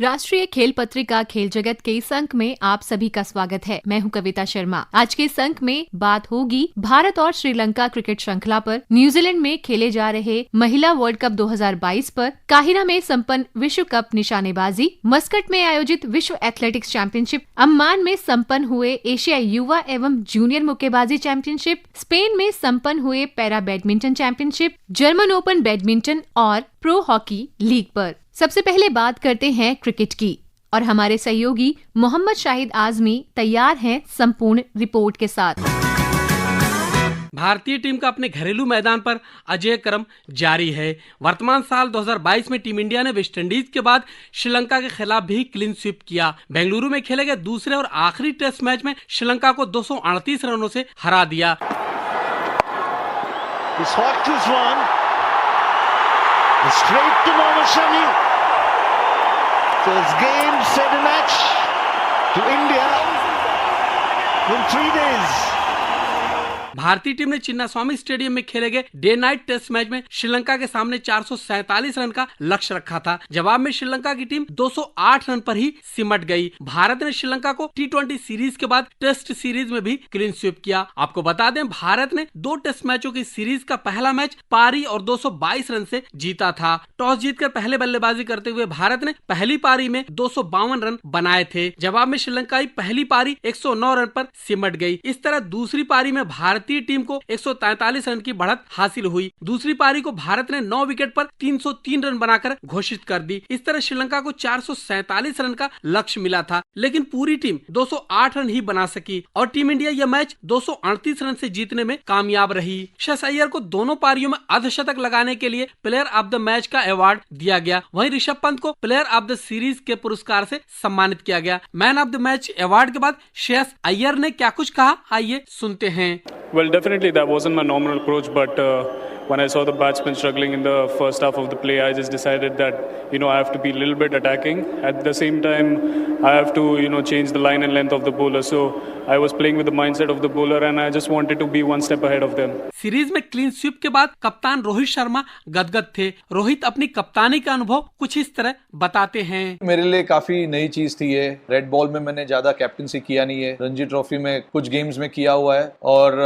राष्ट्रीय खेल पत्रिका खेल जगत के इस अंक में आप सभी का स्वागत है। मैं हूं कविता शर्मा। आज के इस अंक में बात होगी भारत और श्रीलंका क्रिकेट श्रृंखला पर, न्यूजीलैंड में खेले जा रहे महिला वर्ल्ड कप 2022 पर, काहिरा में संपन्न विश्व कप निशानेबाजी, मस्कट में आयोजित विश्व एथलेटिक्स चैंपियनशिप, अम्मान में संपन्न हुए एशियाई युवा एवं जूनियर मुक्केबाजी चैंपियनशिप, स्पेन में संपन्न हुए para badminton championship, German open badminton और प्रो हॉकी लीग पर। सबसे पहले बात करते हैं क्रिकेट की और हमारे सहयोगी मोहम्मद शाहिद आजमी तैयार हैं संपूर्ण रिपोर्ट के साथ। भारतीय टीम का अपने घरेलू मैदान पर अजेय क्रम जारी है। वर्तमान साल 2022 में टीम इंडिया ने वेस्टइंडीज के बाद श्रीलंका के खिलाफ भी क्लीन स्वीप किया। बेंगलुरु में खेले गए दूसरे और आखिरी टेस्ट मैच में श्रीलंका को 238 रनों से हरा दिया। So it's game, set and match to India in 3 days. भारतीय टीम ने चिन्नास्वामी स्टेडियम में खेले गए डे नाइट टेस्ट मैच में श्रीलंका के सामने 447 रन का लक्ष्य रखा था। जवाब में श्रीलंका की टीम 208 रन पर ही सिमट गई। भारत ने श्रीलंका को T20 सीरीज के बाद टेस्ट सीरीज में भी क्लीन स्वीप किया। आपको बता दें, भारत ने 2 टेस्ट मैचों की सीरीज का पहला मैच पारी और 222 रन से जीता था। टॉस जीतकर पहले बल्लेबाजी करते हुए भारत ने पहली पारी में 252 रन बनाए थे। जवाब में श्रीलंकाई पहली पारी 109 रन पर सिमट गई। इस तरह दूसरी पारी में भारतीय टीम को 143 रन की बढ़त हासिल हुई। दूसरी पारी को भारत ने 9 विकेट पर 303 रन बनाकर घोषित कर दी। इस तरह श्रीलंका को 447 रन का लक्ष्य मिला था, लेकिन पूरी टीम 208 रन ही बना सकी और टीम इंडिया यह मैच 238 रन से जीतने में कामयाब रही। श्रेयस अय्यर को दोनों पारियों में अर्धशतक लगाने के लिए प्लेयर ऑफ द मैच का अवार्ड दिया गया। वहीं ऋषभ पंत को प्लेयर ऑफ द सीरीज के पुरस्कार से सम्मानित किया गया। Man of the match award के बाद श्रेयस अय्यर ने क्या कुछ कहा, आइए सुनते हैं। Well, definitely that wasn't my normal approach, but when I saw the batsmen struggling in the first half of the play, I just decided that, I have to be a little bit attacking. At the same time, I have to, change the line and length of the bowler. So I was playing with the mindset of the bowler and I just wanted to be one step ahead of them. Series में clean sweep के बाद कप्तान रोहित शर्मा गदगद थे। रोहित अपनी कप्तानी का अनुभव कुछ इस तरह बताते हैं। मेरे लिए काफी नई चीज थी ये। रेड बॉल में मैंने ज्यादा कैप्टनसी किया नहीं है। रणजी ट्रॉफी में कुछ गेम्स में किया हुआ है और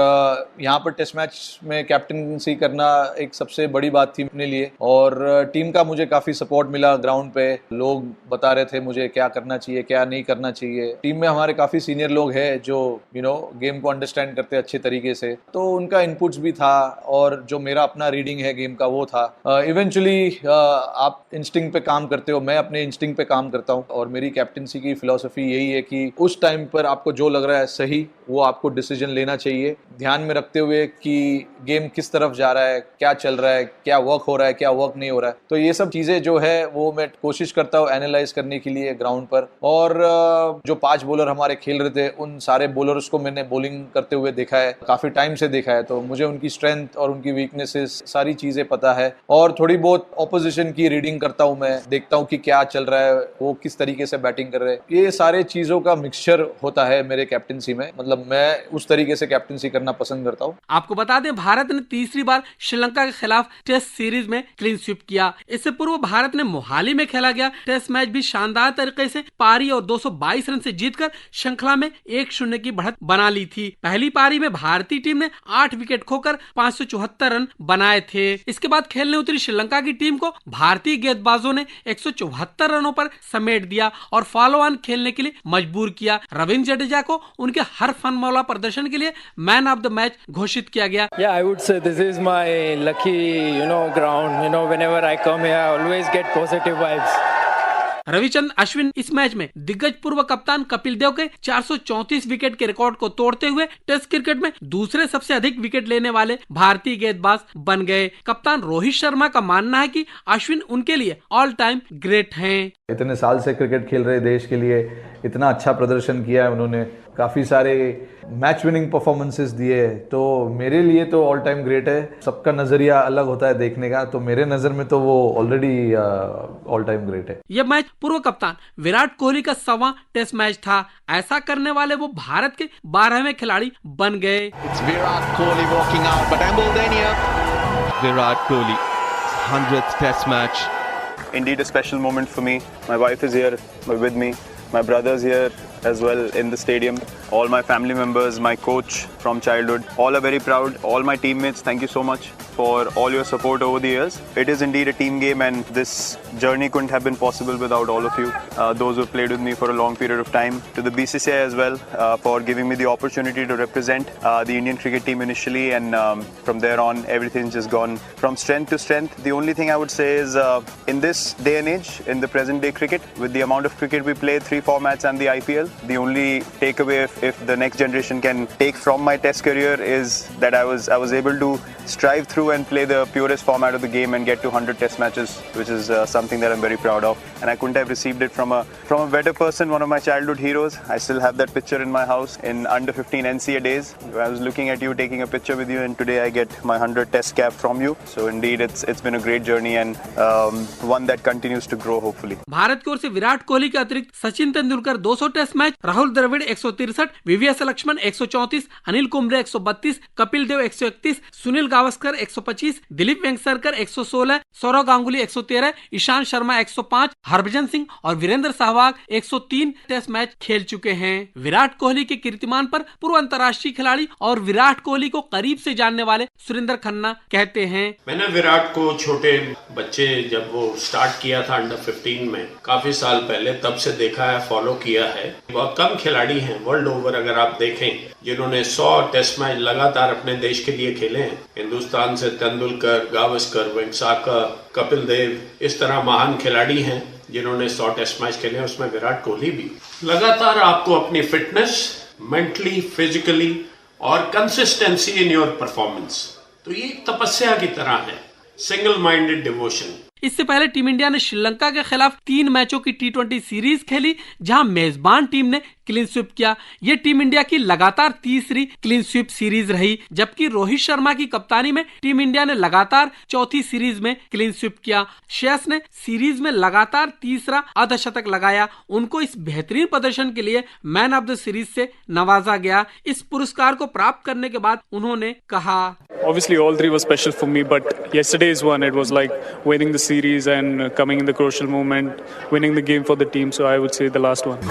यहाँ पर टेस्ट मैच में कैप्टनसी करना एक सबसे बड़ी बात थी अपने लिए और टीम का मुझे काफी सपोर्ट मिला। ग्राउंड पे लोग बता रहे थे मुझे क्या करना चाहिए, क्या नहीं करना चाहिए। टीम में हमारे काफी सीनियर लोग हैं जो गेम को अंडरस्टैंड करते अच्छे तरीके से, तो उनका इनपुट्स भी था और जो मेरा अपना रीडिंग है गेम का वो था। इवेंचुअली आप इंस्टिंक्ट पे काम करते हो, मैं अपने इंस्टिंक्ट पे काम करता हूँ और मेरी कैप्टनसी की फिलॉसफी यही है कि उस टाइम पर आपको जो लग रहा है सही, वो आपको डिसीजन लेना चाहिए, ध्यान में रखते हुए कि गेम किस तरफ जा रहा है, क्या चल रहा है, क्या वर्क हो रहा है, क्या वर्क नहीं हो रहा है। तो ये सब चीजें जो है वो मैं कोशिश करता हूँ एनालाइज करने के लिए ग्राउंड पर। और जो 5 बॉलर हमारे खेल रहे थे उन सारे बॉलर्स को मैंने बॉलिंग करते हुए देखा है, काफी टाइम से देखा है, तो मुझे उनकी स्ट्रेंथ और उनकी वीकनेसेस सारी चीजें पता है और थोड़ी बहुत ऑपोजिशन की रीडिंग करता हूँ। मैं देखता हूँ कि क्या चल रहा है, वो किस तरीके से बैटिंग कर रहे हैं। ये सारे चीजों का मिक्सचर होता है मेरे कैप्टनसी में। मतलब मैं उस तरीके से कैप्टनसी करना पसंद करता हूँ। आपको बता दें, भारत ने तीसरी बार श्रीलंका के खिलाफ टेस्ट सीरीज में क्लीन स्वीप किया। इससे पूर्व भारत ने मोहाली में खेला गया टेस्ट मैच भी शानदार तरीके से पारी और 222 रन से जीतकर श्रृंखला में 1-0 की बढ़त बना ली थी। पहली पारी में भारतीय टीम ने 8 विकेट खोकर 574 रन बनाए थे। इसके बाद खेलने उतरी श्रीलंका की टीम को भारतीय गेंदबाजों ने 174 रनों पर समेट दिया और फॉलो ऑन खेलने के लिए मजबूर किया। रविंद्र जडेजा को उनके हर फनमौला प्रदर्शन के लिए मैन ऑफ द मैच घोषित किया गया। Yeah, I would say this is my lucky, ground. Whenever I come here, I always get positive vibes. Ravichander Ashwin इस मैच में दिग्गज पूर्व कप्तान कपिल देव के 434 विकेट के रिकॉर्ड को तोड़ते हुए टेस्ट क्रिकेट में दूसरे सबसे अधिक विकेट लेने वाले भारतीय गेंदबाज बन गए। कप्तान रोहित शर्मा का मानना है कि अश्विन उनके लिए ऑल टाइम ग्रेट हैं। इतने साल से क्रिकेट खेल रहे देश के लिए इतना अच्छा प्रदर्शन किया है उन्होंने, काफ़ी सारे मैच विनिंग परफॉर्मेंसेस दिए, तो मेरे लिए तो ऑल टाइम ग्रेट है। सबका नज़रिया अलग होता है देखने का, तो मेरे नज़र में तो वो ऑलरेडी ऑल टाइम ग्रेट है। यह मैच पूर्व कप्तान विराट कोहली का 1वां टेस्ट मैच था। ऐसा करने वाले वो भारत के 12वें खिलाड़ी बन गए। Virat Kohli walking out, but Ambuldania. Virat Kohli, 100th Test match. Indeed a special moment for me. My wife is here with me. My brother's here as well in the stadium. All my family members, my coach from childhood, all are very proud. All my teammates, thank you so much for all your support over the years. It is indeed a team game, and this journey couldn't have been possible without all of you, those who played with me for a long period of time. To the BCCI as well for giving me the opportunity to represent the Indian cricket team initially, and from there on everything's just gone from strength to strength. The only thing I would say is in this day and age, in the present day cricket, with the amount of cricket we play, 3 formats and the IPL, the only takeaway if the next generation can take from my test career is that I was able to strive through and play the purest format of the game and get to 100 test matches, which is something that I'm very proud of, and I couldn't have received it from a better person, one of my childhood heroes. I still have that picture in my house in under 15 NCA days. I was looking at you, taking a picture with you, and today I get my 100 test cap from you. So indeed it's been a great journey, and one that continues to grow hopefully. Bharat की ओर से विराट कोहली के अतिरिक्त Sachin Tendulkar 200 test match, Rahul Dravid 163, VVS Laxman 134, Anil Kumble 132, Kapil Dev 131, Sunil Gavaskar 125, Dilip Vengsarkar 116, Sourav Ganguly 113, Ishant Sharma 105, Harbhajan Singh और Virender Sehwag 103 test match खेल चुके हैं। विराट कोहली के कीर्तिमान पर पूर्व अंतर्राष्ट्रीय खिलाड़ी और विराट कोहली को करीब से जानने वाले सुरेंद्र खन्ना कहते हैं, मैंने विराट को छोटे बच्चे जब वो स्टार्ट किया था अंडर 15 में, काफी साल पहले, तब से देखा है, फॉलो किया है। बहुत कम खिलाड़ी हैं वर्ल्ड ओवर अगर आप देखें जिन्होंने 100 टेस्ट मैच लगातार अपने देश के लिए खेले हैं। हिंदुस्तान से तेंदुलकर, गावस्कर, वेंगसरकर, कपिल देव, इस तरह महान खिलाड़ी हैं जिन्होंने 100 टेस्ट मैच खेले हैं, उसमें विराट कोहली भी। लगातार आपको अपनी फिटनेस, मेंटली, फिजिकली और कंसिस्टेंसी इन योर परफॉर्मेंस, तो ये तपस्या की तरह है, सिंगल माइंडेड डिवोशन। इससे पहले टीम इंडिया ने श्रीलंका के खिलाफ 3 मैचों की T20 सीरीज खेली, जहां मेजबान टीम ने क्लीन स्वीप किया। ये टीम इंडिया की लगातार तीसरी क्लीन स्वीप सीरीज रही, जबकि रोहित शर्मा की कप्तानी में टीम इंडिया ने लगातार चौथी सीरीज में क्लीन स्वीप किया। श्रेयस ने सीरीज में लगातार तीसरा अर्धशतक लगाया। उनको इस बेहतरीन प्रदर्शन के लिए मैन ऑफ द सीरीज से नवाजा गया। इस पुरस्कार को प्राप्त करने के बाद उन्होंने कहा, Obviously all 3 were special for me, but yesterday's one, it was like winning the series and coming in the crucial moment, winning the game for the team, so I would say the last one.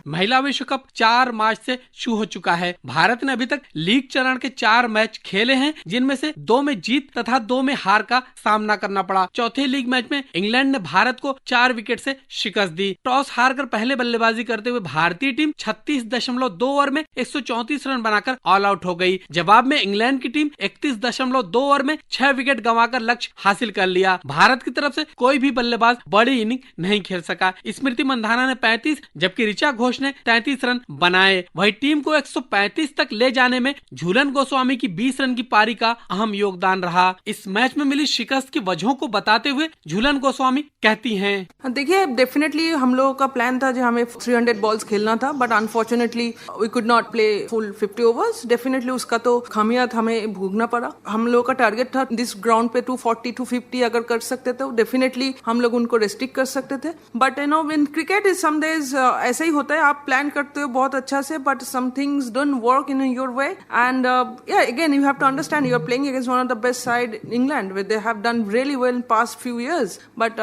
महिला विश्व cup 4 मार्च से शुरू हो चुका है। भारत ने अभी तक लीग चरण के 4 मैच खेले हैं, जिनमें से 2 में जीत तथा 2 में हार का सामना करना पड़ा। चौथे लीग मैच में इंग्लैंड ने भारत को 4 विकेट से शिकस्त दी। टॉस हारकर पहले बल्लेबाजी करते हुए भारतीय टीम 36.2 ओवर में 134 रन बनाकर ऑल आउट हो गई। जवाब में इंग्लैंड की टीम 31.2 ओवर में 6 विकेट गंवाकर लक्ष्य हासिल कर लिया। भारत की तरफ से कोई भी बल्लेबाज बड़ी इनिंग नहीं खेल सका। स्मृति मंधाना ने 35 जबकि ऋचा घोष ने 33 रन बनाए। वही टीम को 135 तक ले जाने में झूलन गोस्वामी की 20 रन की पारी का अहम योगदान रहा। इस मैच में मिली शिकस्त की वजहों को बताते हुए झूलन गोस्वामी कहती हैं, देखिए डेफिनेटली हम लोगों का प्लान था जो हमें 300 बॉल्स खेलना था, but unfortunately we could not play full 50 overs. Definitely उसका तो खामियात हमें भोगना पड़ा। हम लोगों का टारगेट था दिस ग्राउंड पे 240 250 अगर कर सकते थे, डेफिनेटली हम लोग उनको रेस्ट्रिक्ट कर सकते थे। But you know in cricket is some days ऐसा ही होता है, आप प्लान करते हो बहुत अच्छा से, but some things don't work in your way, and yeah, again you have to understand you are playing against one of the best side in England, where they have done really well in past few years, but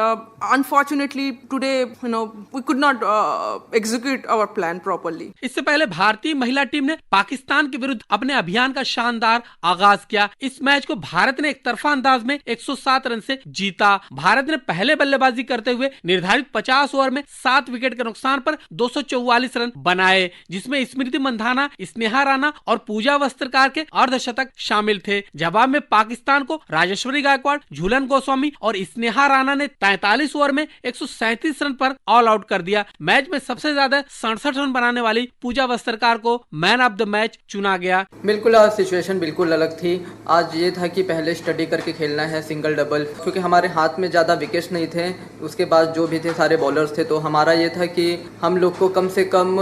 unfortunately today you know we could not execute our plan properly. इससे पहले भारतीय महिला team ने पाकिस्तान के विरुद्ध अपने अभियान का शानदार आगाज किया। इस मैच को भारत ने एक तरफा अंदाज में 107 रन से जीता। भारत ने पहले बल्लेबाजी करते हुए निर्धारित 50 ओवर में 7 विकेट के नुकसान पर 244 144 रन बनाए, जिसमें स्मृति मंधाना, स्नेहा राणा और पूजा वस्त्रकार के अर्धशतक शामिल थे। जवाब में पाकिस्तान को राजेश्वरी गायकवाड़, झूलन गोस्वामी और स्नेहा राणा ने 43 ओवर में 137 रन पर ऑल आउट कर दिया। मैच में सबसे ज्यादा 67 रन बनाने वाली पूजा वस्त्रकार को मैन ऑफ द मैच चुना गया। बिल्कुल आज सिचुएशन बिल्कुल अलग थी। आज ये था कि पहले स्टडी करके खेलना है सिंगल डबल, क्योंकि हमारे हाथ में ज़्यादा विकेट्स नहीं थे। उसके बाद जो भी थे सारे बॉलर्स थे, तो हमारा ये था कि हम लोग को कम से कम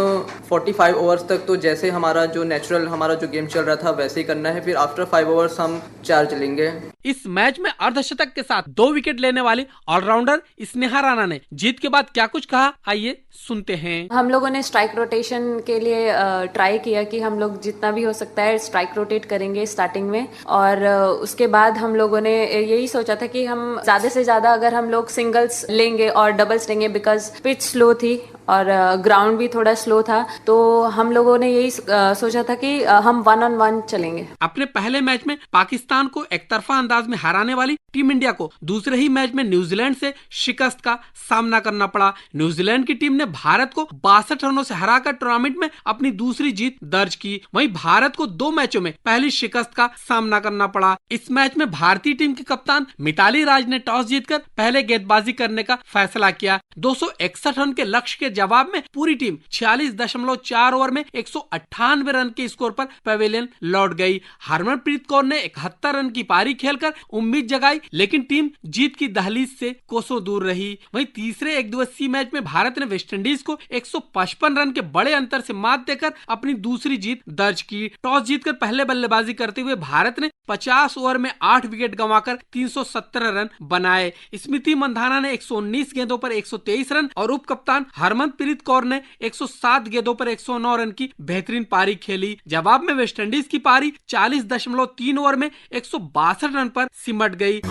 45 ओवर्स तक तो जैसे हमारा जो नेचुरल हमारा जो गेम चल रहा था वैसे ही करना है। फिर आफ्टर 5 ओवर्स हम 4 चलेंगे। इस मैच में अर्धशतक के साथ 2 विकेट लेने वाले ऑलराउंडर स्नेहा राणा ने जीत के बाद क्या कुछ कहा, आइए सुनते हैं। हम लोगों ने स्ट्राइक रोटेशन के लिए ट्राई किया कि हम लोग जितना भी हो सकता है स्ट्राइक रोटेट करेंगे स्टार्टिंग में, और उसके बाद हम लोगों ने यही सोचा था कि हम ज्यादा से ज्यादा अगर हम लोग सिंगल्स लेंगे और डबल्स लेंगे, बिकॉज पिच स्लो थी और ग्राउंड भी थोड़ा स्लो था, तो हम लोगों ने यही सोचा था कि हम 1-on-1 चलेंगे। अपने पहले मैच में पाकिस्तान को एकतरफा अंदाज में हराने वाली टीम इंडिया को दूसरे ही मैच में न्यूजीलैंड से शिकस्त का सामना करना पड़ा। न्यूजीलैंड की टीम ने भारत को 62 रनों से हराकर टूर्नामेंट में अपनी दूसरी जीत दर्ज की। वहीं भारत को 2 मैचों में पहली शिकस्त का सामना करना पड़ा। इस मैच में भारतीय टीम की कप्तान मिताली राज ने टॉस जीतकर पहले गेंदबाजी करने का फैसला किया। 261 रन के लक्ष्य के जवाब में पूरी टीम 46.4 ओवर में 198 रन के स्कोर पर पवेलियन लौट गई। हरमनप्रीत कौर ने 71 रन की पारी खेलकर उम्मीद जगाई, लेकिन टीम जीत की दहलीज से कोसों दूर रही। वहीं तीसरे एक दिवसीय मैच में भारत ने वेस्टइंडीज को 155 रन के बड़े अंतर से मात देकर अपनी दूसरी जीत दर्ज की। टॉस जीतकर पहले बल्लेबाजी करते हुए भारत ने 50 ओवर में 8 विकेट गंवाकर 317 रन बनाए। स्मृति मंधाना ने 119 गेंदों पर 123 रन और उप कप्तान हरमनप्रीत कौर ने 107 गेंदों पर 109 रन की बेहतरीन पारी खेली। जवाब में वेस्टइंडीज की पारी 40.3 ओवर में 162 रन पर सिमट गई।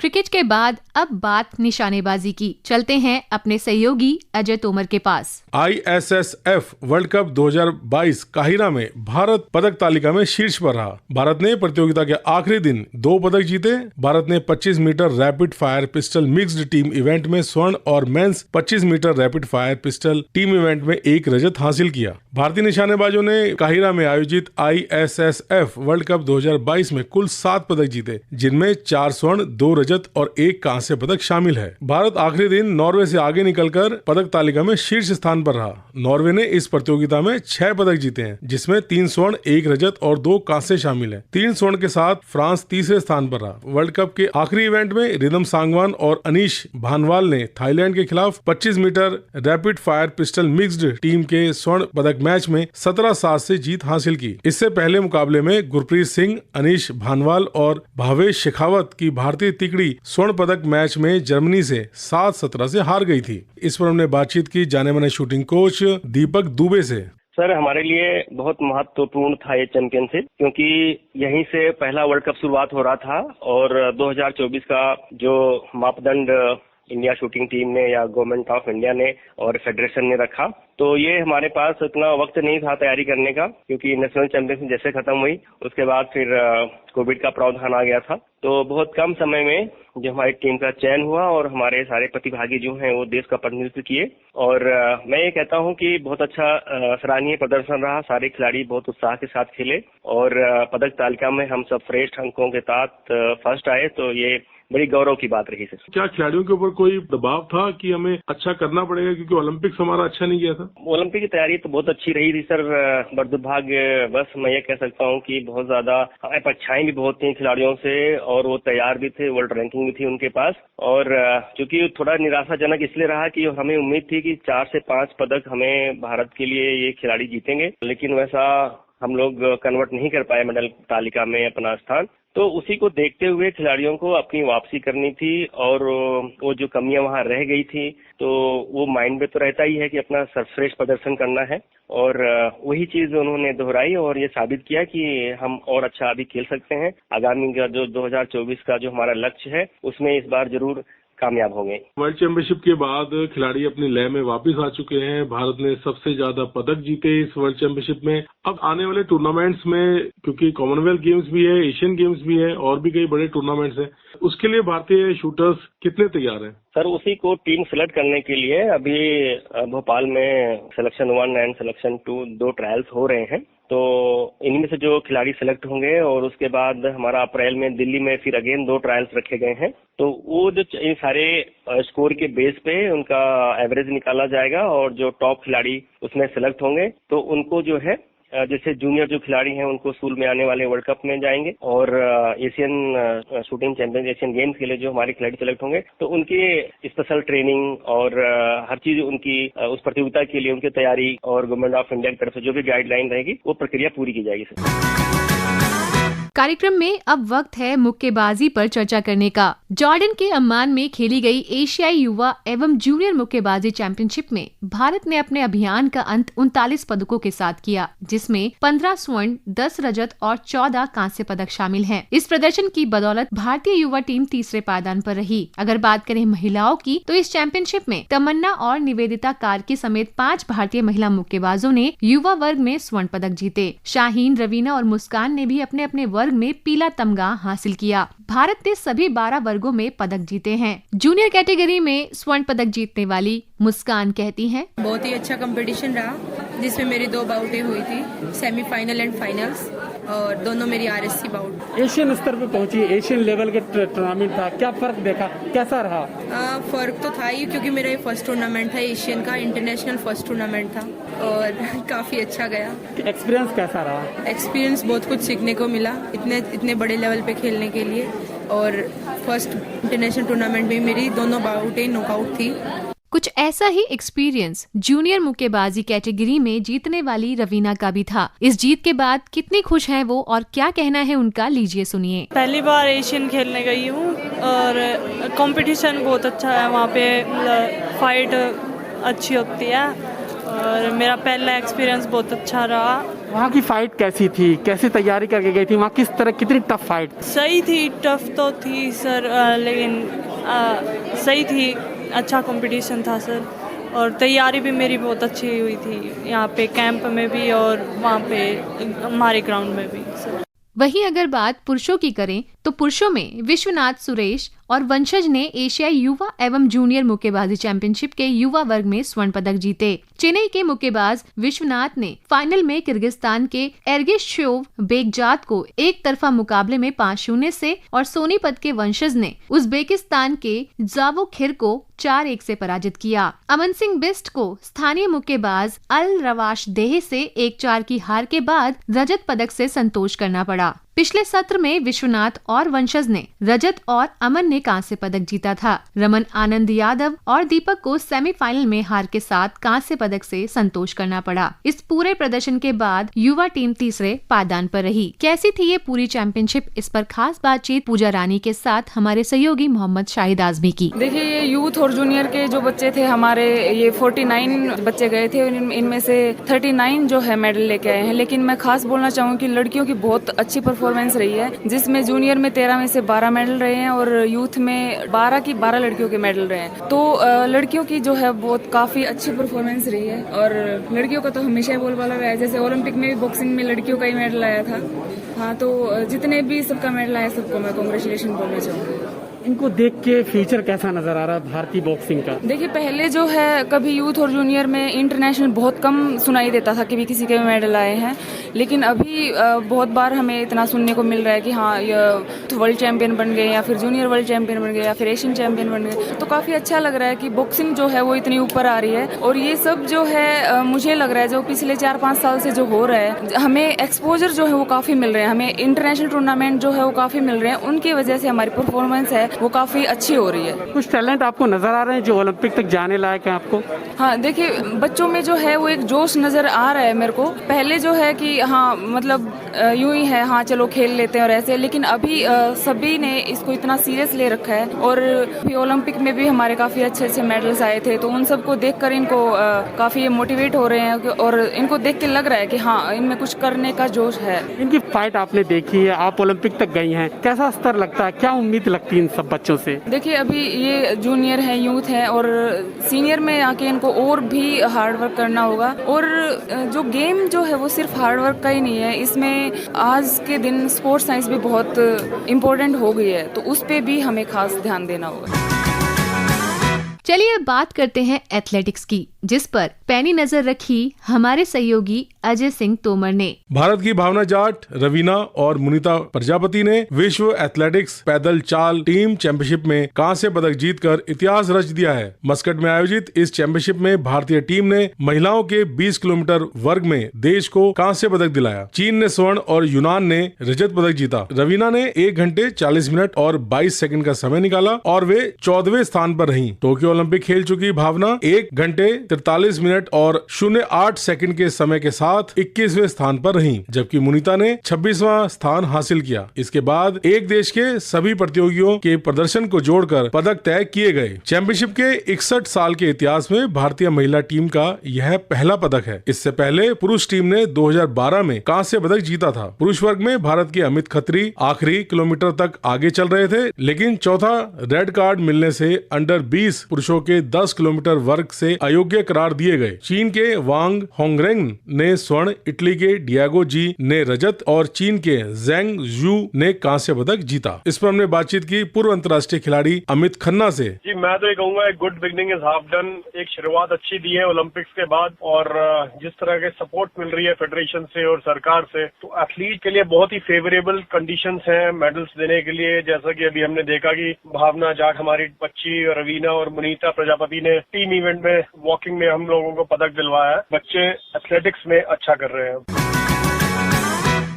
क्रिकेट के बाद अब बात निशानेबाजी की। चलते हैं अपने सहयोगी अजय तोमर के पास। ISSF वर्ल्ड कप 2022 काहिरा में भारत पदक तालिका में शीर्ष पर रहा। भारत ने प्रतियोगिता के आखिरी दिन 2 पदक जीते। भारत ने 25 metre rapid fire pistol mixed team event में स्वर्ण और men's 25 metre rapid fire pistol team event में 1 रजत हासिल किया। भारतीय निशानेबाजों ने काहिरा में आयोजित ISSF वर्ल्ड कप 2022 में कुल 7 पदक जीते, जिनमें 4 स्वर्ण, 2 रजत और 1 कांस्य पदक शामिल है। भारत आखिरी दिन नॉर्वे से आगे निकलकर पदक तालिका में शीर्ष स्थान पर रहा। नॉर्वे ने इस प्रतियोगिता में 6 पदक जीते हैं, जिसमें 3 स्वर्ण, 1 रजत और 2 कांस्य शामिल है। 3 स्वर्ण के साथ फ्रांस तीसरे स्थान पर रहा। वर्ल्ड कप के आखिरी इवेंट में रिदम सांगवान और अनीश भानवाल ने थाईलैंड के खिलाफ 25 metre rapid fire pistol mixed team के स्वर्ण पदक मैच में 17-7 से जीत हासिल की। इससे पहले मुकाबले में गुरप्रीत सिंह, अनीश भानवाल और भावेश शेखावत की भारतीय तिकड़ी स्वर्ण पदक मैच में जर्मनी से 7-17 से हार गई थी। इस पर हमने बातचीत की जाने माने शूटिंग कोच दीपक दुबे से। सर, हमारे लिए बहुत महत्वपूर्ण था ये चैंपियनशिप, क्योंकि यहीं से पहला वर्ल्ड कप शुरुआत हो रहा था और 2024 का जो मापदंड इंडिया शूटिंग टीम ने या गवर्नमेंट ऑफ इंडिया ने और फेडरेशन ने रखा, तो ये हमारे पास इतना वक्त नहीं था तैयारी करने का, क्योंकि नेशनल चैंपियनशिप जैसे खत्म हुई उसके बाद फिर कोविड का प्रावधान आ गया था। तो बहुत कम समय में जो हमारी टीम का चयन हुआ और हमारे सारे प्रतिभागी जो हैं वो देश का प्रतिनिधित्व किए, और मैं ये कहता हूँ कि बहुत अच्छा सराहनीय प्रदर्शन रहा। सारे खिलाड़ी बहुत उत्साह के साथ खेले और पदक तालिका में हम सब श्रेष्ठ अंकों के साथ फर्स्ट आए, तो ये बड़ी गौरव की बात रही सर। क्या खिलाड़ियों के ऊपर कोई दबाव था कि हमें अच्छा करना पड़ेगा, क्योंकि ओलंपिक्स हमारा अच्छा नहीं गया था? ओलंपिक की तैयारी तो बहुत अच्छी रही थी सर, बट दुर्भाग्य बस मैं ये कह सकता हूँ कि बहुत ज्यादा अपेक्षाएं भी बहुत थी खिलाड़ियों से, और वो तैयार भी थे, वर्ल्ड रैंकिंग भी थी उनके पास, और चूंकि थोड़ा निराशाजनक इसलिए रहा कि हमें उम्मीद थी कि 4 से 5 पदक हमें भारत के लिए ये खिलाड़ी जीतेंगे, लेकिन वैसा हम लोग कन्वर्ट नहीं कर पाए मेडल तालिका में अपना स्थान। तो उसी को देखते हुए खिलाड़ियों को अपनी वापसी करनी थी, और वो जो कमियां वहां रह गई थी तो वो माइंड में तो रहता ही है कि अपना सर्वश्रेष्ठ प्रदर्शन करना है, और वही चीज उन्होंने दोहराई और ये साबित किया कि हम और अच्छा अभी खेल सकते हैं। आगामी का जो 2024 का जो हमारा लक्ष्य है उसमें इस बार जरूर कामयाब हो गए। वर्ल्ड चैंपियनशिप के बाद खिलाड़ी अपनी लय में वापस आ चुके हैं। भारत ने सबसे ज्यादा पदक जीते इस वर्ल्ड चैंपियनशिप में। अब आने वाले टूर्नामेंट्स में, क्योंकि कॉमनवेल्थ गेम्स भी है, एशियन गेम्स भी है और भी कई बड़े टूर्नामेंट्स हैं, उसके लिए भारतीय शूटर्स कितने तैयार हैं? सर, उसी को टीम सेलेक्ट करने के लिए अभी भोपाल में सिलेक्शन 1 एंड सिलेक्शन 2 2 ट्रायल्स हो रहे हैं। तो इनमें से जो खिलाड़ी सेलेक्ट होंगे और उसके बाद हमारा अप्रैल में दिल्ली में फिर अगेन 2 ट्रायल्स रखे गए हैं। तो वो जो इन सारे स्कोर के बेस पे उनका एवरेज निकाला जाएगा और जो टॉप खिलाड़ी उसमें सेलेक्ट होंगे तो उनको जो है, जैसे जूनियर जो खिलाड़ी हैं उनको स्कूल में आने वाले वर्ल्ड कप में जाएंगे और Asian shooting champion Asian games के लिए जो हमारे खिलाड़ी सेलेक्ट होंगे तो उनकी स्पेशल ट्रेनिंग और हर चीज उनकी उस प्रतियोगिता के लिए उनकी तैयारी और गवर्नमेंट ऑफ इंडिया की तरफ से जो भी गाइडलाइन रहेगी वो प्रक्रिया पूरी की जाएगी। कार्यक्रम में अब वक्त है मुक्केबाजी पर चर्चा करने का। जॉर्डन के अम्मान में खेली गई एशियाई युवा एवं जूनियर मुक्केबाजी चैंपियनशिप में भारत ने अपने अभियान का अंत 39 पदकों के साथ किया, जिसमें 15 स्वर्ण, 10 रजत और 14 कांस्य पदक शामिल हैं। इस प्रदर्शन की बदौलत भारतीय युवा टीम तीसरे पायदान पर रही। अगर बात करें महिलाओं की तो इस चैंपियनशिप में तमन्ना और निवेदिता कार्की समेत 5 भारतीय महिला मुक्केबाजों ने युवा वर्ग में स्वर्ण पदक जीते। शाहीन, रवीना और मुस्कान ने भी अपने अपने वर्ग में पीला तमगा हासिल किया। भारत ने सभी 12 वर्गों में पदक जीते हैं। जूनियर कैटेगरी में स्वर्ण पदक जीतने वाली मुस्कान कहती हैं, बहुत ही अच्छा कंपटीशन रहा जिसमें मेरी 2 बाउटें हुई थी, सेमीफाइनल एंड फाइनल्स, और दोनों मेरी आरएससी बाउट। एशियन स्तर पे पहुंची, एशियन लेवल के टूर्नामेंट था, क्या फर्क देखा, कैसा रहा? फर्क तो था ही, क्योंकि मेरा ये फर्स्ट टूर्नामेंट था, एशियन का इंटरनेशनल फर्स्ट टूर्नामेंट था और काफी अच्छा गया। एक्सपीरियंस कैसा रहा? एक्सपीरियंस बहुत कुछ सीखने को मिला इतने बड़े लेवल पे खेलने के लिए, और फर्स्ट इंटरनेशनल टूर्नामेंट में मेरी दोनों बाउटें नॉकआउट थी। कुछ ऐसा ही एक्सपीरियंस जूनियर मुक्केबाजी कैटेगरी में जीतने वाली रवीना का भी था। इस जीत के बाद कितनी खुश हैं वो और क्या कहना है उनका, लीजिए सुनिए। पहली बार एशियन खेलने गई हूँ और कंपटीशन बहुत अच्छा है, वहाँ पे फाइट अच्छी होती है और मेरा पहला एक्सपीरियंस बहुत अच्छा रहा। वहाँ की फाइट कैसी थी, कैसे तैयारी करके गई थी, वहाँ किस तरह, कितनी टफ फाइट? सही थी, टफ तो थी सर, लेकिन सही थी, अच्छा कंपटीशन था सर, और तैयारी भी मेरी बहुत अच्छी हुई थी, यहाँ पे कैंप में भी और वहाँ पे हमारे ग्राउंड में भी सर। वहीं अगर बात पुरुषों की करें तो पुरुषों में विश्वनाथ सुरेश और वंशज ने एशियाई युवा एवं जूनियर मुक्केबाजी चैंपियनशिप के युवा वर्ग में स्वर्ण पदक जीते। चेन्नई के मुक्केबाज विश्वनाथ ने फाइनल में किर्गिस्तान के एर्गेशोव बेगजात को एक तरफा मुकाबले में 5-0 से और सोनीपत के वंशज ने उज्बेकिस्तान के जावोखिर को 4-1 से पराजित किया। अमन सिंह बिस्ट को स्थानीय मुक्केबाज अल रवाश देह से 1-4 की हार के बाद रजत पदक से संतोष करना पड़ा। पिछले सत्र में विश्वनाथ और वंशज ने रजत और अमन ने कांस्य पदक जीता था। रमन आनंद यादव और दीपक को सेमीफाइनल में हार के साथ कांस्य पदक से संतोष करना पड़ा। इस पूरे प्रदर्शन के बाद युवा टीम तीसरे पायदान पर रही। कैसी थी ये पूरी चैंपियनशिप, इस पर खास बातचीत पूजा रानी के साथ हमारे सहयोगी मोहम्मद शाहिद आजमी की। देखिए, ये यूथ और जूनियर के जो बच्चे थे हमारे, ये 49 बच्चे गए थे, इनमें से 39 जो है मेडल लेके आए हैं। लेकिन मैं खास बोलना चाहूँगी कि लड़कियों की बहुत अच्छी परफॉर्मेंस रही है, जिसमें जूनियर में 13 में से 12 मेडल रहे हैं और यूथ में 12 की 12 लड़कियों के मेडल रहे हैं। तो लड़कियों की जो है बहुत काफी अच्छी परफॉर्मेंस रही है और लड़कियों का तो हमेशा ही बोलबाला रहा है। जैसे ओलंपिक में भी बॉक्सिंग में लड़कियों का ही मेडल आया था। हाँ, तो जितने भी सबका मेडल आया सबको मैं कांग्रेचुलेशन बोलना चाहूँगी। इनको देख के फ्यूचर कैसा नजर आ रहा है भारतीय बॉक्सिंग का? देखिए, पहले जो है कभी यूथ और जूनियर में इंटरनेशनल बहुत कम सुनाई देता था कि भी किसी के मेडल आए हैं, लेकिन अभी बहुत बार हमें इतना सुनने को मिल रहा है कि हाँ, ये वर्ल्ड चैंपियन बन गए या फिर जूनियर वर्ल्ड चैंपियन बन गए या फिर एशियन चैंपियन बन गए। तो काफ़ी अच्छा लग रहा है कि बॉक्सिंग जो है वो इतनी ऊपर आ रही है। और ये सब जो है मुझे लग रहा है जो पिछले 4-5 साल से जो हो रहा है, हमें एक्सपोजर जो है वो काफ़ी मिल रहे हैं, हमें इंटरनेशनल टूर्नामेंट जो है वो काफ़ी मिल रहे हैं। उनकी वजह से हमारी परफॉर्मेंस है वो काफ़ी अच्छी हो रही है। कुछ टैलेंट आपको नजर आ रहे हैं जो ओलंपिक तक जाने लायक है आपको? हाँ, देखिए, बच्चों में जो है वो एक जोश नजर आ रहा है मेरे को। पहले जो है कि हाँ, मतलब यूं ही है, हाँ चलो खेल लेते हैं और ऐसे, लेकिन अभी सभी ने इसको इतना सीरियस ले रखा है और भी ओलंपिक में भी हमारे काफ़ी अच्छे मेडल्स आए थे, तो उन सबको देखकर इनको काफ़ी मोटिवेट हो रहे हैं और इनको देख के लग रहा है कि हाँ इनमें कुछ करने का जोश है। इनकी फाइट आपने देखी है, आप ओलंपिक तक गई हैं, कैसा स्तर लगता है, क्या उम्मीद लगती है इन सब बच्चों से? देखिए अभी ये जूनियर है, यूथ है और सीनियर में आके इनको और भी हार्डवर्क करना होगा। और जो गेम जो है वो सिर्फ हार्डवर्क का ही नहीं है, इसमें आज के दिन स्पोर्ट्स साइंस भी बहुत इम्पोर्टेंट हो गई है, तो उस पे भी हमें खास ध्यान देना होगा। चलिए अब बात करते हैं एथलेटिक्स की, जिस पर पैनी नजर रखी हमारे सहयोगी अजय सिंह तोमर ने। भारत की भावना जाट, रवीना और मुनीता प्रजापति ने विश्व एथलेटिक्स पैदल चाल टीम चैंपियनशिप में कांस्य पदक जीतकर इतिहास रच दिया है। मस्कट में आयोजित इस चैंपियनशिप में भारतीय टीम ने महिलाओं के 20 किलोमीटर वर्ग में देश को कांस्य पदक दिलाया। चीन ने स्वर्ण और यूनान ने रजत पदक जीता। रवीना ने 1 घंटे 40 मिनट और 22 सेकंड का समय निकाला और वे 14वें स्थान पर रहीं। टोक्यो ओलंपिक खेल चुकी भावना 1 घंटे 43 मिनट और 08 सेकंड के समय के साथ 21वें स्थान पर रहीं, जबकि मुनीता ने 26वां स्थान हासिल किया। इसके बाद एक देश के सभी प्रतियोगियों के प्रदर्शन को जोड़कर पदक तय किए गए। चैंपियनशिप के 61 साल के इतिहास में भारतीय महिला टीम का यह पहला पदक है। इससे पहले पुरुष टीम ने 2012 में कांस्य पदक जीता था। पुरुष वर्ग में भारत के अमित खत्री आखिरी किलोमीटर तक आगे चल रहे थे, लेकिन चौथा रेड कार्ड मिलने से अंडर 20 पुरुषों के 10 किलोमीटर वर्ग से अयोग्य करार दिए गए। चीन के वांग होंगरेंग ने स्वर्ण, इटली के डियागो जी ने रजत और चीन के जेंग जू ने कांस्य पदक जीता। इस पर हमने बातचीत की पूर्व अंतर्राष्ट्रीय खिलाड़ी अमित खन्ना से। जी मैं तो ये कहूँगा एक good beginning is half done. एक शुरुआत अच्छी दी है ओलंपिक्स के बाद और जिस तरह के सपोर्ट मिल रही है फेडरेशन से और सरकार से, तो एथलीट के लिए बहुत ही फेवरेबल कंडीशंस हैं मेडल्स देने के लिए। जैसा कि अभी हमने देखा कि भावना जाट हमारी बच्ची, रवीना और मुनीता प्रजापति ने टीम इवेंट में वॉकिंग में हम लोगों को पदक दिलवाया है। बच्चे एथलेटिक्स में अच्छा कर रहे हैं।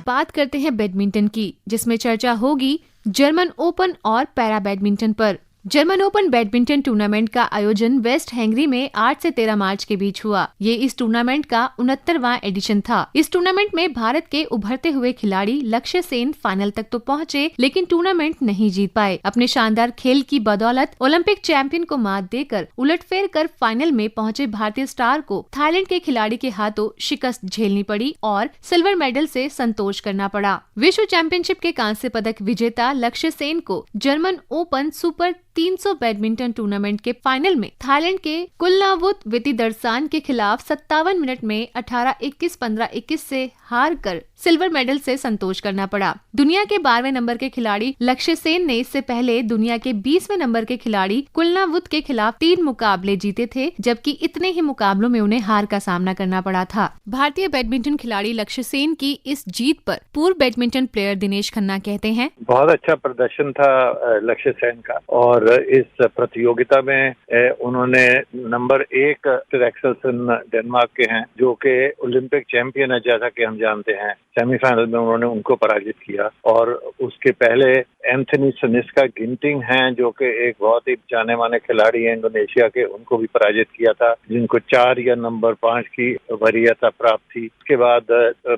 बात करते हैं बैडमिंटन की, जिसमें चर्चा होगी जर्मन ओपन और पैरा बैडमिंटन पर। जर्मन ओपन बैडमिंटन टूर्नामेंट का आयोजन वेस्ट हैंगरी में 8 से 13 मार्च के बीच हुआ। ये इस टूर्नामेंट का 69वां एडिशन था। इस टूर्नामेंट में भारत के उभरते हुए खिलाड़ी लक्ष्य सेन फाइनल तक तो पहुंचे, लेकिन टूर्नामेंट नहीं जीत पाए। अपने शानदार खेल की बदौलत ओलंपिक चैंपियन को मात देकर उलटफेर कर फाइनल में पहुंचे भारतीय स्टार को थाईलैंड के खिलाड़ी के हाथों शिकस्त झेलनी पड़ी और सिल्वर मेडल से संतोष करना पड़ा। विश्व चैंपियनशिप के कांस्य पदक विजेता लक्ष्य सेन को German open super 300 badminton tournament के फाइनल में थाईलैंड के कुलनावुत वितिदर्सान के खिलाफ 57 मिनट में 18-21, 15-21 से हार कर सिल्वर मेडल से संतोष करना पड़ा। दुनिया के 12वें नंबर के खिलाड़ी लक्ष्य सेन ने इससे पहले दुनिया के 20वें नंबर के खिलाड़ी कुलनावुत के खिलाफ 3 मुकाबले जीते थे, जबकि इतने ही मुकाबलों में उन्हें हार का सामना करना पड़ा था। भारतीय बैडमिंटन खिलाड़ी लक्ष्य सेन की इस जीत पर पूर्व बैडमिंटन प्लेयर दिनेश खन्ना कहते हैं, बहुत अच्छा प्रदर्शन था लक्ष्य सेन का और इस प्रतियोगिता में उन्होंने नंबर 1 एक्सेल्सन डेनमार्क के हैं, जो कि ओलंपिक चैंपियन है जैसा कि हम जानते हैं। सेमीफाइनल में उन्होंने उनको पराजित किया और उसके पहले एंथनी सनिस्का गिंटिंग हैं, जो कि एक बहुत ही जाने माने खिलाड़ी हैं इंडोनेशिया के, उनको भी पराजित किया था, जिनको 4 या नंबर 5 की वरीयता प्राप्त थी। उसके बाद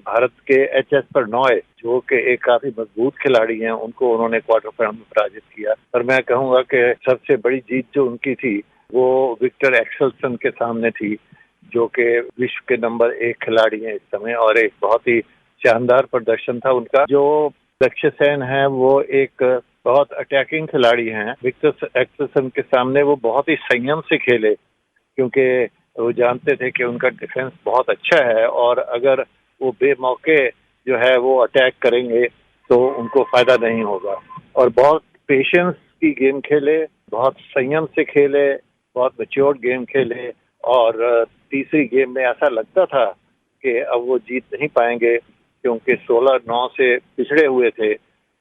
भारत के एच.एस. प्रणॉय, जो कि एक काफी मजबूत खिलाड़ी हैं, उनको उन्होंने क्वार्टर फाइनल में पराजित किया। और मैं कहूँगा कि सबसे बड़ी जीत जो उनकी थी वो विक्टर एक्सेल्सन के सामने थी, जो कि विश्व के नंबर 1 खिलाड़ी हैं इस समय, और एक बहुत ही शानदार प्रदर्शन था उनका। जो लक्ष्य सेन है वो एक बहुत अटैकिंग खिलाड़ी हैं। विक्टर एक्सेल्सन के सामने वो बहुत ही संयम से खेले, क्योंकि वो जानते थे कि उनका डिफेंस बहुत अच्छा है और अगर वो बेमौके जो है वो अटैक करेंगे तो उनको फायदा नहीं होगा। और बहुत पेशेंस की गेम खेले, बहुत संयम से खेले, बहुत मैच्योर्ड गेम खेले और तीसरी गेम में ऐसा लगता था कि अब वो जीत नहीं पाएंगे, क्योंकि 16-9 से पिछड़े हुए थे,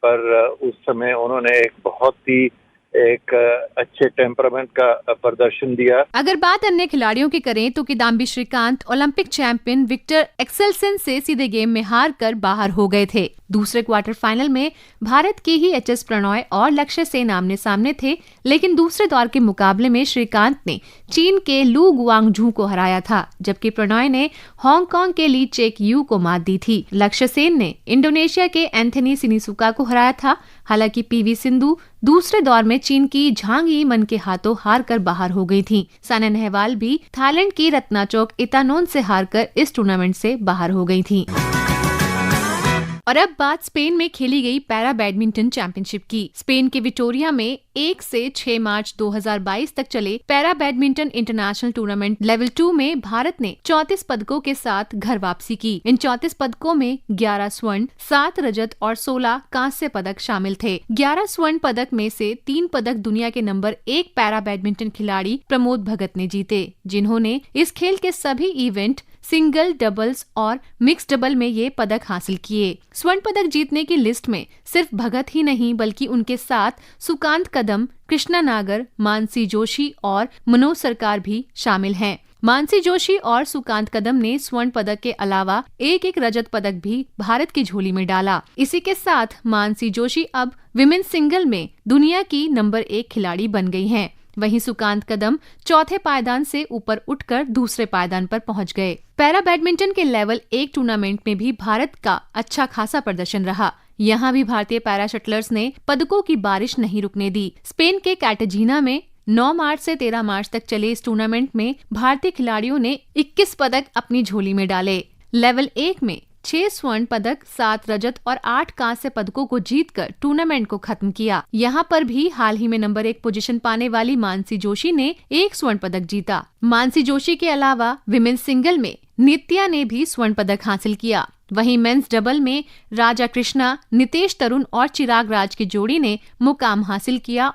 पर उस समय उन्होंने एक बहुत ही एक अच्छे टेम्परामेंट का प्रदर्शन दिया। अगर बात अन्य खिलाड़ियों की करें तो Kidambi Srikanth Olympic champion Viktor Axelsen से सीधे गेम में हार कर बाहर हो गए थे। दूसरे क्वार्टर फाइनल में भारत के ही एच.एस. प्रणॉय और लक्ष्य सेन आमने सामने थे, लेकिन दूसरे दौर के मुकाबले में श्रीकांत ने चीन के लू गुआंगझू को हराया था, जबकि प्रणॉय ने हांगकांग के ली चेक यू को मात दी थी। लक्ष्य सेन ने इंडोनेशिया के एंथनी सिनिसुका को हराया था। हालांकि पीवी सिंधु दूसरे दौर में चीन की झांग यी मन के हाथों हार कर बाहर हो गई थी। साइना नेहवाल भी थाईलैंड की रत्नाचोक इतानोन से हारकर इस टूर्नामेंट से बाहर हो गई थी। और अब बात स्पेन में खेली गई पैरा बैडमिंटन चैंपियनशिप की। स्पेन के विटोरिया में 1 से 6 मार्च 2022 तक चले para badminton international tournament level 2 में भारत ने 34 पदकों के साथ घर वापसी की। इन 34 पदकों में 11 स्वर्ण, 7 रजत और 16 कांस्य पदक शामिल थे। 11 स्वर्ण पदक में से 3 पदक दुनिया के नंबर 1 पैरा बैडमिंटन खिलाड़ी प्रमोद भगत ने जीते, जिन्होंने इस खेल के सभी इवेंट सिंगल, डबल्स और मिक्स डबल में ये पदक हासिल किए। स्वर्ण पदक जीतने की लिस्ट में सिर्फ भगत ही नहीं बल्कि उनके साथ सुकांत कदम, कृष्णा नागर, मानसी जोशी और मनोज सरकार भी शामिल हैं। मानसी जोशी और सुकांत कदम ने स्वर्ण पदक के अलावा एक रजत पदक भी भारत की झोली में डाला। इसी के साथ मानसी जोशी अब विमेन सिंगल में दुनिया की नंबर 1 खिलाड़ी बन गई हैं। वहीं सुकांत कदम चौथे पायदान से ऊपर उठकर दूसरे पायदान पर पहुंच गए। पैरा बैडमिंटन के लेवल 1 टूर्नामेंट में भी भारत का अच्छा खासा प्रदर्शन रहा। यहां भी भारतीय पैरा शटलर्स ने पदकों की बारिश नहीं रुकने दी। स्पेन के कैटेजिना में 9 मार्च से 13 मार्च तक चले इस टूर्नामेंट में भारतीय खिलाड़ियों ने 21 पदक अपनी झोली में डाले। लेवल 1 में 6 स्वर्ण पदक, 7 रजत और 8 कांस्य पदकों को जीतकर टूर्नामेंट को खत्म किया। यहाँ पर भी हाल ही में नंबर 1 पोजीशन पाने वाली मानसी जोशी ने 1 स्वर्ण पदक जीता। मानसी जोशी के अलावा विमेन सिंगल में नित्या ने भी स्वर्ण पदक हासिल किया। वहीं मेंस डबल में राजा कृष्णा, नितेश तरुण और चिराग राज की जोड़ी ने मुकाम हासिल किया।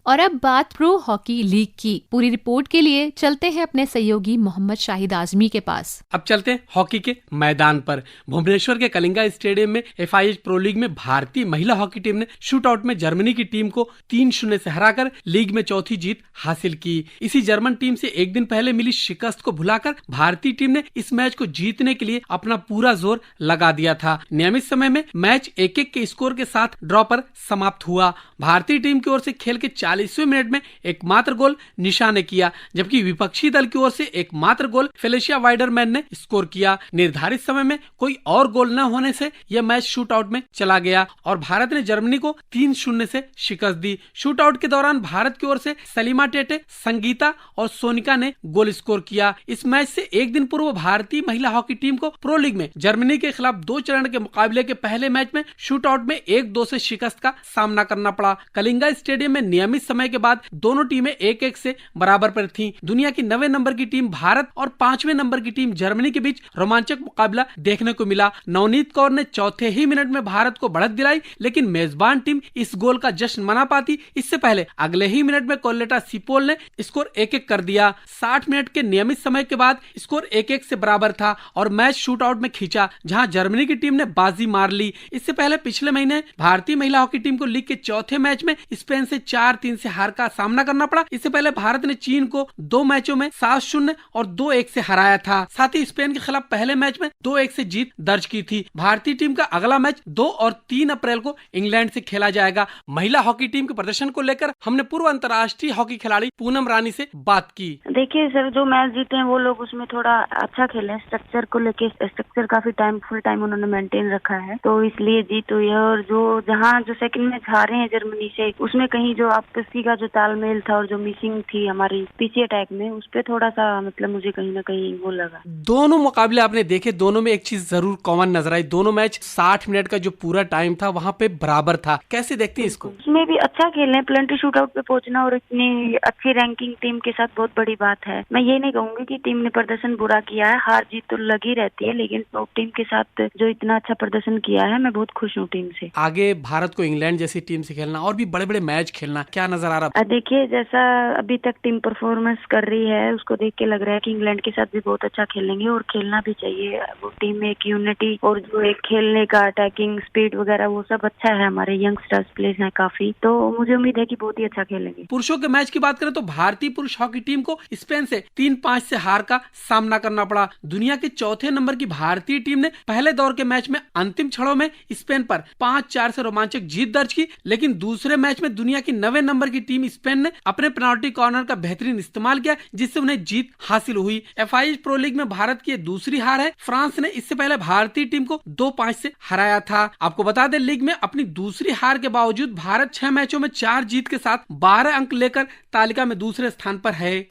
और अब बात प्रो हॉकी लीग की। पूरी रिपोर्ट के लिए चलते हैं अपने सहयोगी मोहम्मद शाहिद आजमी के पास। अब चलते हैं हॉकी के मैदान पर। भुवनेश्वर के कलिंगा स्टेडियम में FIH प्रो लीग में भारतीय महिला हॉकी टीम ने शूटआउट में जर्मनी की टीम को 3-0 से हराकर लीग में चौथी जीत हासिल की। इसी जर्मन टीम से एक दिन पहले मिली शिकस्त को भुलाकर भारतीय टीम ने इस मैच को जीतने के लिए अपना पूरा जोर लगा दिया था। नियमित समय में मैच 1-1 के स्कोर के साथ ड्रॉ पर समाप्त हुआ। भारतीय टीम की ओर से खेल के 40वें मिनट में एकमात्र गोल निशा ने किया, जबकि विपक्षी दल की ओर से एकमात्र गोल फेलिशिया वाइडरमैन ने स्कोर किया। निर्धारित समय में कोई और गोल न होने से यह मैच शूटआउट में चला गया और भारत ने जर्मनी को 3-0 से शिकस्त दी। शूटआउट के दौरान भारत की ओर से सलीमा टेटे, संगीता और सोनिका ने गोल स्कोर किया। इस मैच से एक दिन पूर्व भारतीय महिला हॉकी टीम को प्रो लीग में जर्मनी के खिलाफ 2 चरण के मुकाबले के पहले मैच में शूटआउट में 1-2 से शिकस्त का सामना करना पड़ा। कलिंगा स्टेडियम में नियमित समय के बाद दोनों टीमें 1-1 से बराबर पर थीं। दुनिया की 9वें नंबर की टीम भारत और 5वें नंबर की टीम जर्मनी के बीच रोमांचक मुकाबला देखने को मिला। नवनीत कौर ने चौथे ही मिनट में भारत को बढ़त दिलाई, लेकिन मेजबान टीम इस गोल का जश्न मना पाती इससे पहले अगले ही मिनट में कोलेटा सिपोल ने स्कोर 1-1 कर दिया। 60 मिनट के नियमित समय के बाद स्कोर 1-1 से बराबर था और मैच शूटआउट में खींचा, जहां जर्मनी की टीम ने बाजी मार ली। इससे पहले पिछले महीने भारतीय महिला हॉकी टीम को लीग के चौथे मैच में स्पेन से 4-3 से हार का सामना करना पड़ा। इससे पहले भारत ने चीन को 2 मैचों में 7-0 और 2-1 से हराया था। साथ ही स्पेन के खिलाफ पहले मैच में 2-1 से जीत दर्ज की थी। भारतीय टीम का अगला मैच 2 और 3 अप्रैल को इंग्लैंड से खेला जाएगा। महिला हॉकी टीम के प्रदर्शन को लेकर हमने पूर्व अंतर्राष्ट्रीय हॉकी खिलाड़ी पूनम रानी से बात की। देखिए सर, जो मैच जीते हैं वो लोग उसमें थोड़ा अच्छा खेले। स्ट्रक्चर को लेके स्ट्रक्चर काफी फुल टाइम उन्होंने मेंटेन रखा है, तो इसलिए जीत हुई है। और जो सेकंड मैच हारे हैं जर्मनी से, उसमें कहीं जो आपसी का जो तालमेल था और जो मिसिंग थी हमारी पीछे अटैक में, उस पे थोड़ा सा मतलब मुझे कहीं ना कहीं वो लगा। दोनों मुकाबले आपने देखे, दोनों में एक चीज जरूर कॉमन नजर आई। दोनों मैच 60 मिनट का जो पूरा टाइम था वहाँ पे बराबर था। कैसे देखती हैं इसको? उसमें भी अच्छा खेले हैं। प्लेंटी शूटआउट पे पहुंचना और इतनी अच्छी रैंकिंग टीम के साथ बहुत बड़ी बात है। मैं ये नहीं कहूंगी कि टीम ने प्रदर्शन बुरा किया है, हार जीत तो लगी रहती है, लेकिन टॉप टीम के साथ जो इतना अच्छा प्रदर्शन किया है, मैं बहुत खुश हूँ टीम से। आगे भारत को इंग्लैंड जैसी टीम से खेलना और भी बड़े बड़े मैच खेलना, क्या नजर आ रहा? देखिए, जैसा अभी तक टीम परफॉर्मेंस कर रही है उसको देख के लग रहा है कि इंग्लैंड के साथ भी बहुत अच्छा खेलेंगे और खेलना भी चाहिए। वो टीम में एक यूनिटी और जो एक खेलने का अटैकिंग स्पीड वगैरह वो सब अच्छा है। हमारे यंगस्टर्स प्लेयर्स हैं काफी, तो मुझे उम्मीद है कि बहुत ही अच्छा खेलेंगे। पुरुषों के मैच की बात करें तो भारतीय पुरुष हॉकी टीम को स्पेन से 3-5 से हार का सामना करना पड़ा। दुनिया के चौथे नंबर की भारतीय टीम ने पहले दौर के मैच में अंतिम क्षणों में स्पेन पर 5-4 से रोमांचक जीत दर्ज की, लेकिन दूसरे मैच में दुनिया की 9वें नंबर की टीम स्पेन ने अपने पेनाल्टी कॉर्नर का बेहतरीन इस्तेमाल किया, जिससे उन्हें जीत हासिल हुई। FIH प्रो लीग में भारत की दूसरी हार है। फ्रांस ने इससे पहले भारतीय टीम को 2-5 से हराया था। आपको बता दें, लीग में अपनी दूसरी हार के बावजूद भारत 6 मैचों में 4 जीत के साथ 12 अंक लेकर तालिका में दूसरे स्थान पर है।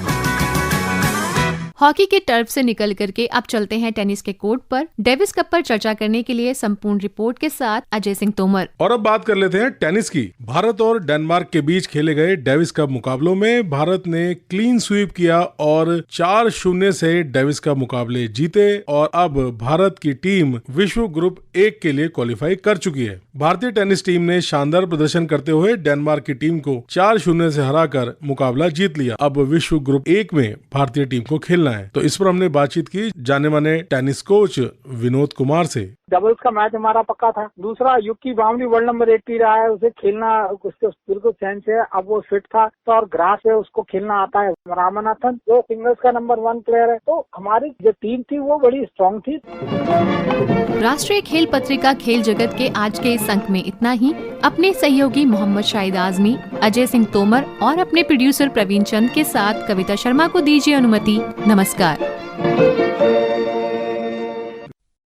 हॉकी के टर्फ से निकल करके अब चलते हैं टेनिस के कोर्ट पर। डेविस कप पर चर्चा करने के लिए संपूर्ण रिपोर्ट के साथ अजय सिंह तोमर। और अब बात कर लेते हैं टेनिस की। भारत और डेनमार्क के बीच खेले गए डेविस कप मुकाबलों में भारत ने क्लीन स्वीप किया और 4-0 से डेविस कप मुकाबले जीते और अब भारत की टीम विश्व ग्रुप 1 के लिए क्वालिफाई कर चुकी है। भारतीय टेनिस टीम ने शानदार प्रदर्शन करते हुए डेनमार्क की टीम को 4-0 से हराकर मुकाबला जीत लिया। अब विश्व ग्रुप 1 में भारतीय टीम को खेलना है। तो इस पर हमने बातचीत की जाने माने टेनिस कोच विनोद कुमार से। डबल्स का मैच हमारा पक्का था। दूसरा, युकी बामनी वर्ल्ड नंबर 80 रहा है, उसे खेलना उसके बिल्कुल सेंस है। अब वो फिट था तो और ग्रास है, उसको खेलना आता है। रामनाथन जो सिंगल्स का नंबर 1 प्लेयर है, तो हमारी जो टीम थी वो बड़ी स्ट्रांग थी। राष्ट्रीय खेल पत्रिका खेल जगत के आज के इस अंक में इतना ही। अपने सहयोगी मोहम्मद शाहिद आजमी, अजय सिंह तोमर और अपने प्रोड्यूसर प्रवीण चंद के साथ कविता शर्मा को दीजिए अनुमति। नमस्कार।